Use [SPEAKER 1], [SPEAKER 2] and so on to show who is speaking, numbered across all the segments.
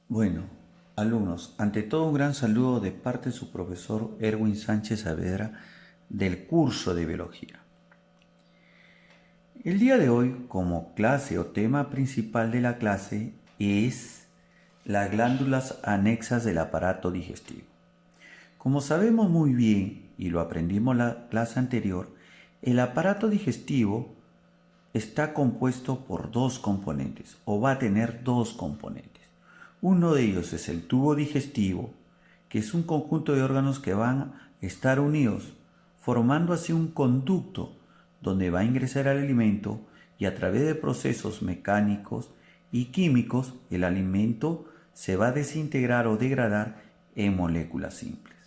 [SPEAKER 1] Bueno, alumnos, ante todo un gran saludo de parte de su profesor Erwin Sánchez Saavedra del curso de Biología. El día de hoy, como clase o tema principal de la clase, es las glándulas anexas del aparato digestivo. Como sabemos muy bien, y lo aprendimos en la clase anterior, el aparato digestivo está compuesto por dos componentes, o va a tener dos componentes. Uno de ellos es el tubo digestivo, que es un conjunto de órganos que van a estar unidos, formando así un conducto donde va a ingresar el alimento y a través de procesos mecánicos y químicos el alimento se va a desintegrar o degradar en moléculas simples.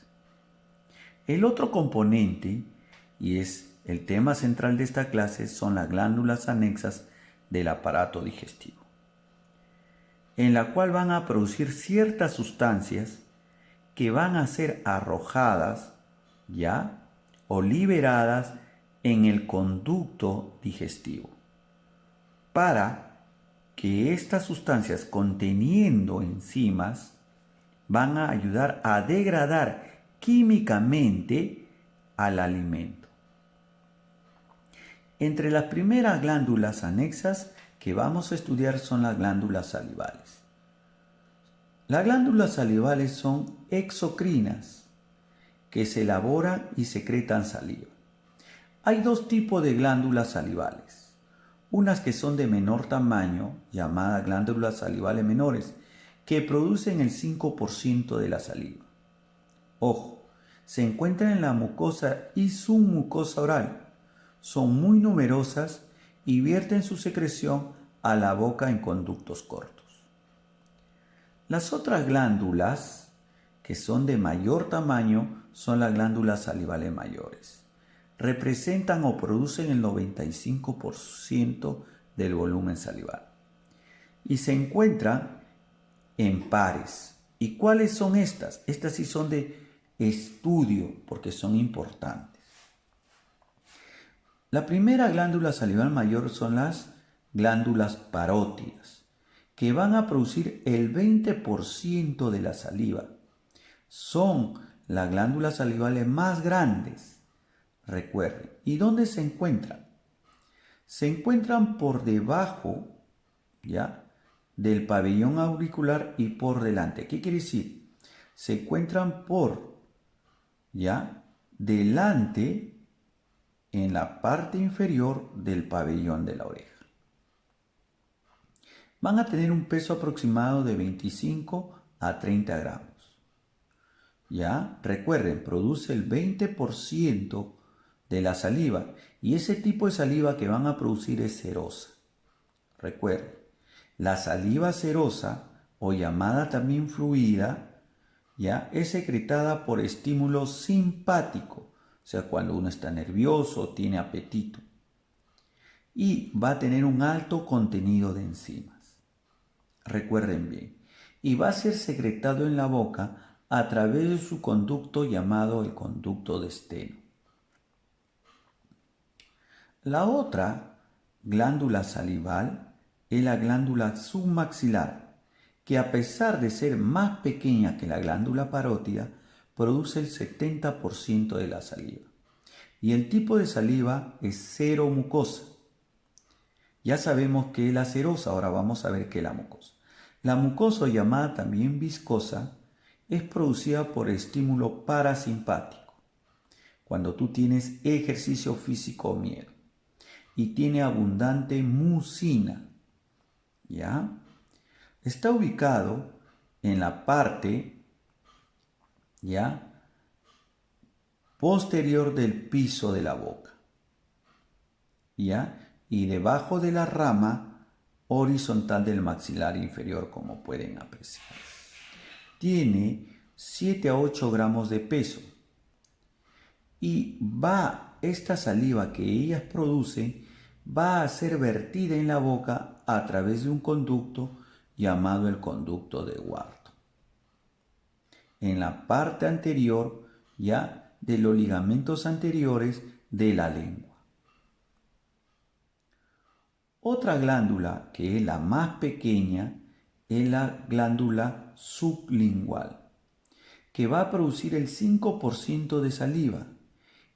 [SPEAKER 1] El otro componente, y es el tema central de esta clase, son las glándulas anexas del aparato digestivo, en la cual van a producir ciertas sustancias que van a ser arrojadas, ¿ya? O liberadas en el conducto digestivo, para que estas sustancias conteniendo enzimas van a ayudar a degradar químicamente al alimento. Entre las primeras glándulas anexas que vamos a estudiar son las glándulas salivales. Las glándulas salivales son exocrinas que se elaboran y secretan saliva. Hay dos tipos de glándulas salivales. Unas que son de menor tamaño, llamadas glándulas salivales menores, que producen el 5% de la saliva. Ojo, se encuentran en la mucosa y submucosa oral. Son muy numerosas y vierten su secreción a la boca en conductos cortos. Las otras glándulas, que son de mayor tamaño, son las glándulas salivales mayores. Representan o producen el 95% del volumen salival. Y se encuentran en pares. ¿Y cuáles son estas? Estas sí son de estudio porque son importantes. La primera glándula salival mayor son las glándulas parótidas, que van a producir el 20% de la saliva. Son las glándulas salivales más grandes. Recuerden. ¿Y dónde se encuentran? Se encuentran por debajo, ¿ya?, del pabellón auricular y por delante. ¿Qué quiere decir? Se encuentran delante, en la parte inferior del pabellón de la oreja. Van a tener un peso aproximado de 25 a 30 gramos. ¿Ya? Recuerden, produce el 20% de la saliva y ese tipo de saliva que van a producir es serosa. Recuerden, la saliva serosa o llamada también fluida, ¿ya?, es secretada por estímulo simpático, o sea, cuando uno está nervioso, tiene apetito, y va a tener un alto contenido de enzimas. Recuerden bien, y va a ser secretado en la boca a través de su conducto llamado el conducto de Steno. La otra glándula salival es la glándula submaxilar, que a pesar de ser más pequeña que la glándula parótida, produce el 70% de la saliva. Y el tipo de saliva es seromucosa. Ya sabemos que es la serosa, ahora vamos a ver qué es la mucosa. La mucosa, llamada también viscosa, es producida por estímulo parasimpático, cuando tú tienes ejercicio físico o miedo, y tiene abundante mucina, ¿ya? Está ubicado en la parte, ¿ya?, posterior del piso de la boca, ¿ya?, y debajo de la rama horizontal del maxilar inferior, como pueden apreciar. Tiene 7 a 8 gramos de peso y esta saliva que ellas producen va a ser vertida en la boca a través de un conducto llamado el conducto de Wharton, en la parte anterior ya de los ligamentos anteriores de la lengua. Otra glándula, que es la más pequeña, es la glándula sublingual, que va a producir el 5% de saliva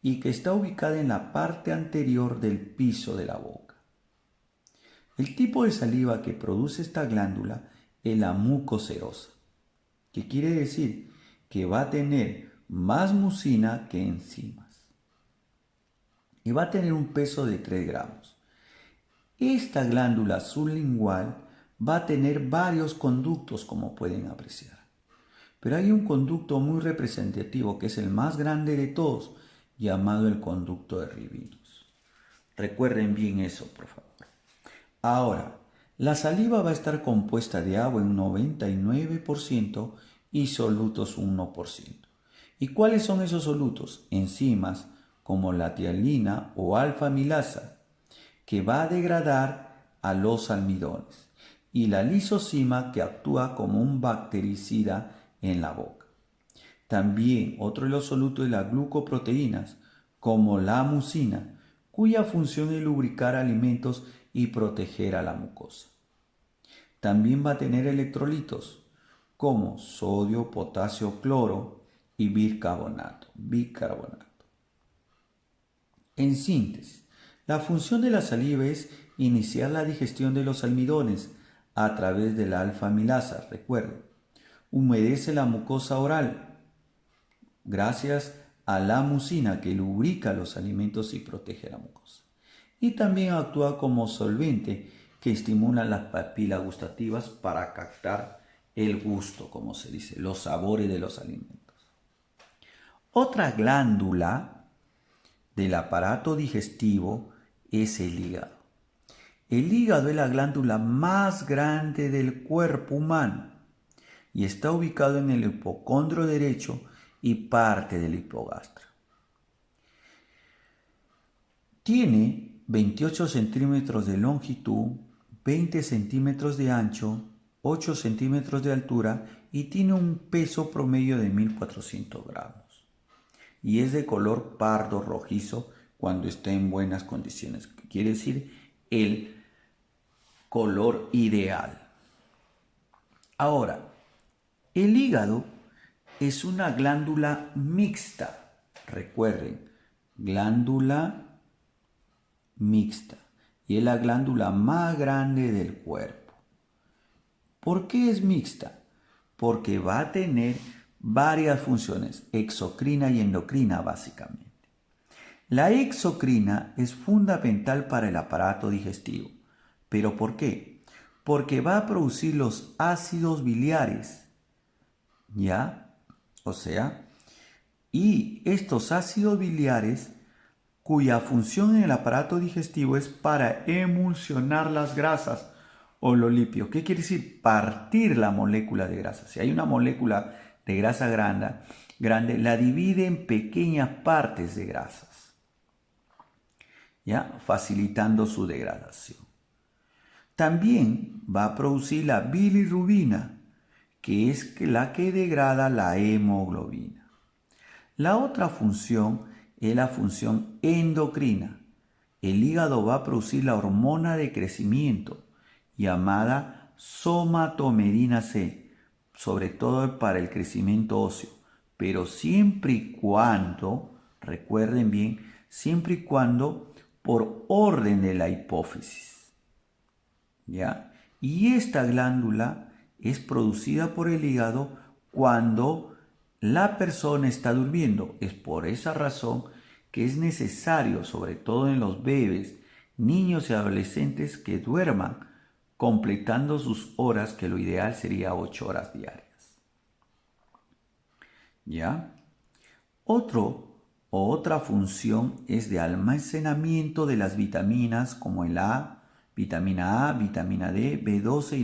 [SPEAKER 1] y que está ubicada en la parte anterior del piso de la boca. El tipo de saliva que produce esta glándula es la mucocerosa, que quiere decir que va a tener más mucina que enzimas y va a tener un peso de 3 gramos. Esta glándula sublingual va a tener varios conductos, como pueden apreciar, pero hay un conducto muy representativo que es el más grande de todos, llamado el conducto de Rivinus. Recuerden bien eso, por favor. Ahora, la saliva va a estar compuesta de agua en un 99% y solutos un 1%. ¿Y cuáles son esos solutos? Enzimas como la tialina o alfa-amilasa, que va a degradar a los almidones, y la lisozima, que actúa como un bactericida en la boca. También otro de los solutos es las glucoproteínas, como la mucina, cuya función es lubricar alimentos y proteger a la mucosa. También va a tener electrolitos, como sodio, potasio, cloro y bicarbonato. En síntesis, la función de la saliva es iniciar la digestión de los almidones a través de la alfa-amilasa, recuerden. Humedece la mucosa oral gracias a la mucina, que lubrica los alimentos y protege la mucosa. Y también actúa como solvente, que estimula las papilas gustativas para captar el gusto, como se dice, los sabores de los alimentos. Otra glándula del aparato digestivo es el hígado. El hígado es la glándula más grande del cuerpo humano y está ubicado en el hipocondrio derecho y parte del hipogastro. Tiene 28 centímetros de longitud, 20 centímetros de ancho, 8 centímetros de altura y tiene un peso promedio de 1400 gramos. Y es de color pardo rojizo cuando está en buenas condiciones. Quiere decir el color ideal. Ahora, el hígado es una glándula mixta. Recuerden, glándula mixta. Y es la glándula más grande del cuerpo. ¿Por qué es mixta? Porque va a tener varias funciones, exocrina y endocrina básicamente. La exocrina es fundamental para el aparato digestivo. ¿Pero por qué? Porque va a producir los ácidos biliares, ¿ya? O sea, y estos ácidos biliares, cuya función en el aparato digestivo es para emulsionar las grasas o los lípidos. ¿Qué quiere decir? Partir la molécula de grasa. Si hay una molécula de grasa grande, la divide en pequeñas partes de grasas, ¿ya? Facilitando su degradación. También va a producir la bilirrubina, que es la que degrada la hemoglobina. La otra función es la función endocrina. El hígado va a producir la hormona de crecimiento, llamada somatomedina C, sobre todo para el crecimiento óseo, pero siempre y cuando, recuerden bien, siempre y cuando por orden de la hipófisis. ¿Ya? Y esta glándula es producida por el hígado cuando la persona está durmiendo. Es por esa razón que es necesario, sobre todo en los bebés, niños y adolescentes, que duerman, completando sus horas, que lo ideal sería 8 horas diarias. ¿Ya? Otra función es de almacenamiento de las vitaminas, como el vitamina A, vitamina D, B12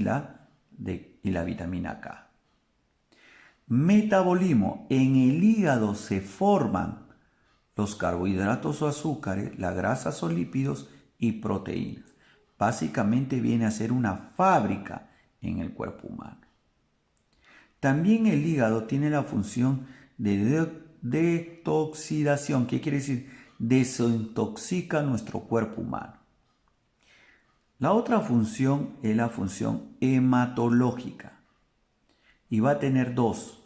[SPEAKER 1] y la vitamina K. Metabolismo. En el hígado se forman los carbohidratos o azúcares, las grasas o lípidos y proteínas. Básicamente viene a ser una fábrica en el cuerpo humano. También el hígado tiene la función de detoxidación. ¿Qué quiere decir? Desintoxica nuestro cuerpo humano. La otra función es la función hematológica y va a tener dos: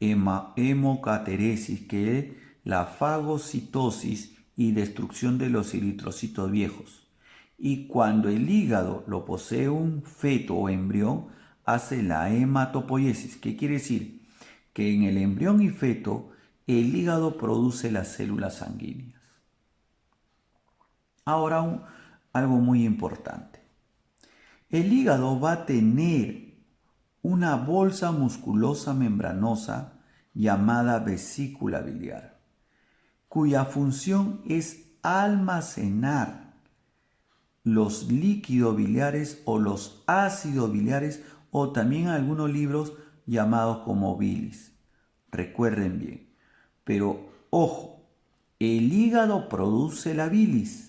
[SPEAKER 1] hemocateresis, que es la fagocitosis y destrucción de los eritrocitos viejos. Y cuando el hígado lo posee un feto o embrión, hace la hematopoiesis. ¿Qué quiere decir? Que en el embrión y feto el hígado produce las células sanguíneas. Ahora algo muy importante. El hígado va a tener una bolsa musculosa membranosa llamada vesícula biliar, cuya función es almacenar los líquidos biliares o los ácidos biliares, o también algunos libros llamados como bilis. Recuerden bien, pero ojo, el hígado produce la bilis,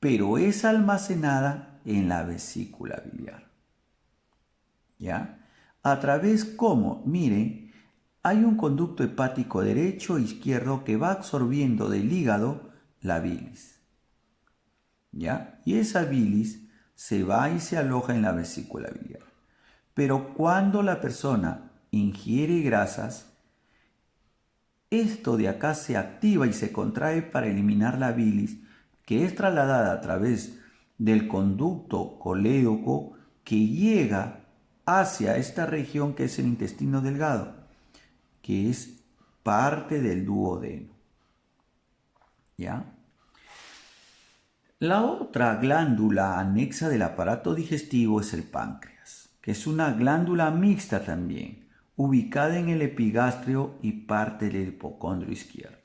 [SPEAKER 1] pero es almacenada en la vesícula biliar. ¿Ya? ¿A través cómo? Miren, hay un conducto hepático derecho e izquierdo que va absorbiendo del hígado la bilis. ¿Ya? Y esa bilis se va y se aloja en la vesícula biliar. Pero cuando la persona ingiere grasas, esto de acá se activa y se contrae para eliminar la bilis, que es trasladada a través del conducto colédoco que llega hacia esta región que es el intestino delgado, que es parte del duodeno. ¿Ya? La otra glándula anexa del aparato digestivo es el páncreas, que es una glándula mixta también, ubicada en el epigastrio y parte del hipocondrio izquierdo.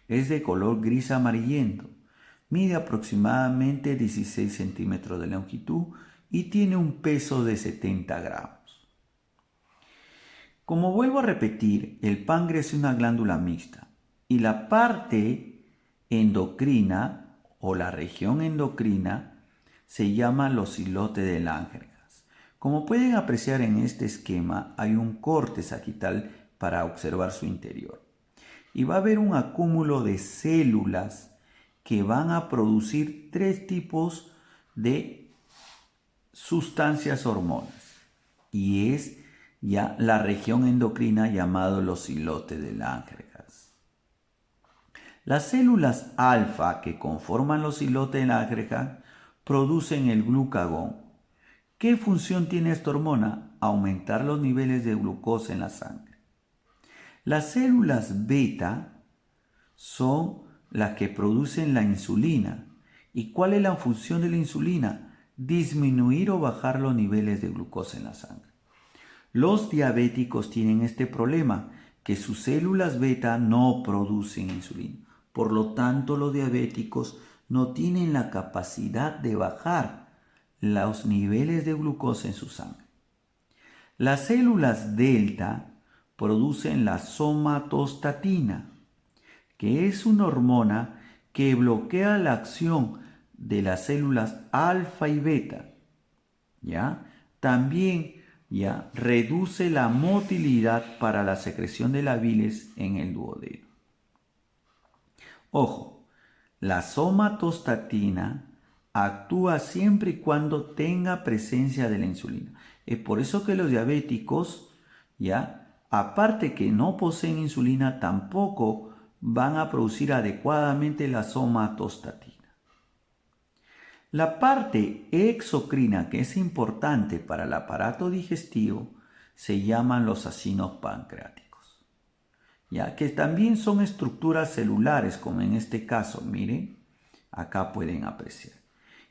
[SPEAKER 1] Es de color gris amarillento, mide aproximadamente 16 centímetros de longitud y tiene un peso de 70 gramos. Como vuelvo a repetir, el páncreas es una glándula mixta y la parte endocrina o la región endocrina se llama los islotes de Langerhans. Como pueden apreciar en este esquema, hay un corte sagital para observar su interior. Y va a haber un acúmulo de células que van a producir tres tipos de sustancias hormonas. Y es ya la región endocrina llamado los islotes de Langerhans. Las células alfa que conforman los islotes de Langerhans producen el glucagón. ¿Qué función tiene esta hormona? Aumentar los niveles de glucosa en la sangre. Las células beta son las que producen la insulina. ¿Y cuál es la función de la insulina? Disminuir o bajar los niveles de glucosa en la sangre. Los diabéticos tienen este problema, que sus células beta no producen insulina. Por lo tanto, los diabéticos no tienen la capacidad de bajar los niveles de glucosa en su sangre. Las células delta producen la somatostatina, que es una hormona que bloquea la acción de las células alfa y beta. ¿Ya? También ya reduce la motilidad para la secreción de la bilis en el duodeno. Ojo, la somatostatina actúa siempre y cuando tenga presencia de la insulina. Es por eso que los diabéticos, ya, aparte que no poseen insulina, tampoco van a producir adecuadamente la somatostatina. La parte exocrina, que es importante para el aparato digestivo, se llaman los acinos pancreáticos, ya que también son estructuras celulares, como en este caso, miren, acá pueden apreciar,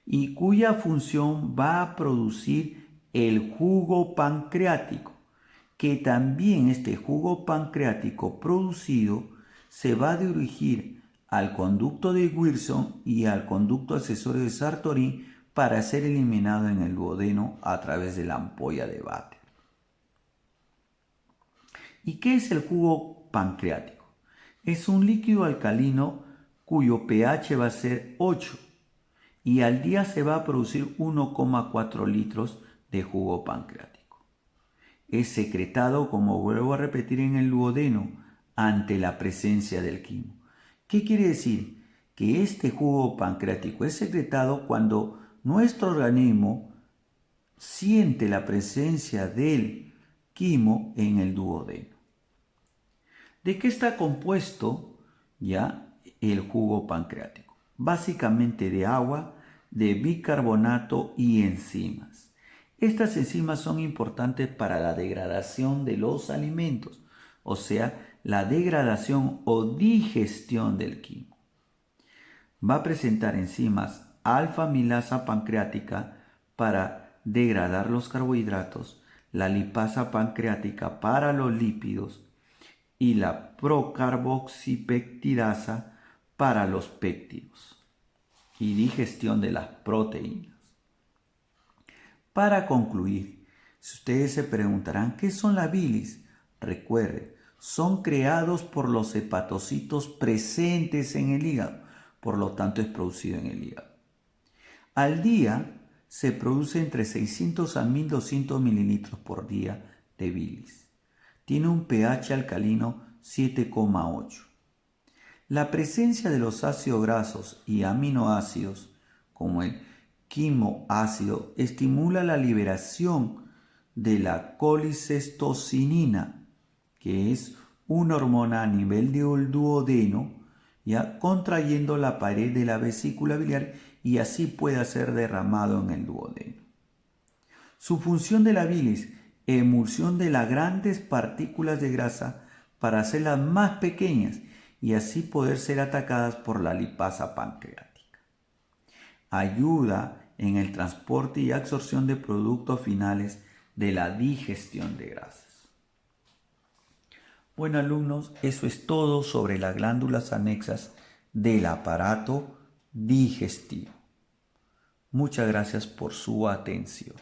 [SPEAKER 1] y cuya función va a producir el jugo pancreático, que también este jugo pancreático producido se va a dirigir al conducto de Wilson y al conducto accesorio de Sartori para ser eliminado en el duodeno a través de la ampolla de Vater. ¿Y qué es el jugo pancreático? Es un líquido alcalino cuyo pH va a ser 8 y al día se va a producir 1,4 litros de jugo pancreático. Es secretado, como vuelvo a repetir, en el duodeno ante la presencia del quimo. ¿Qué quiere decir? Que este jugo pancreático es secretado cuando nuestro organismo siente la presencia del quimo en el duodeno. ¿De qué está compuesto ya el jugo pancreático? Básicamente de agua, de bicarbonato y enzimas. Estas enzimas son importantes para la degradación de los alimentos, o sea, la degradación o digestión del quimo. Va a presentar enzimas alfa-amilasa pancreática para degradar los carbohidratos, la lipasa pancreática para los lípidos y la procarboxipeptidasa para los péptidos y digestión de las proteínas. Para concluir, si ustedes se preguntarán ¿qué son la bilis? Recuerden, son creados por los hepatocitos presentes en el hígado, por lo tanto es producido en el hígado. Al día se produce entre 600 a 1200 mililitros por día de bilis. Tiene un pH alcalino 7,8. La presencia de los ácidos grasos y aminoácidos, como el quimoácido, estimula la liberación de la colicistocinina, que es una hormona a nivel del duodeno, ya contrayendo la pared de la vesícula biliar y así puede ser derramado en el duodeno. Su función de la bilis: emulsión de las grandes partículas de grasa para hacerlas más pequeñas y así poder ser atacadas por la lipasa pancreática. Ayuda en el transporte y absorción de productos finales de la digestión de grasas. Bueno, alumnos, eso es todo sobre las glándulas anexas del aparato digestivo. Muchas gracias por su atención.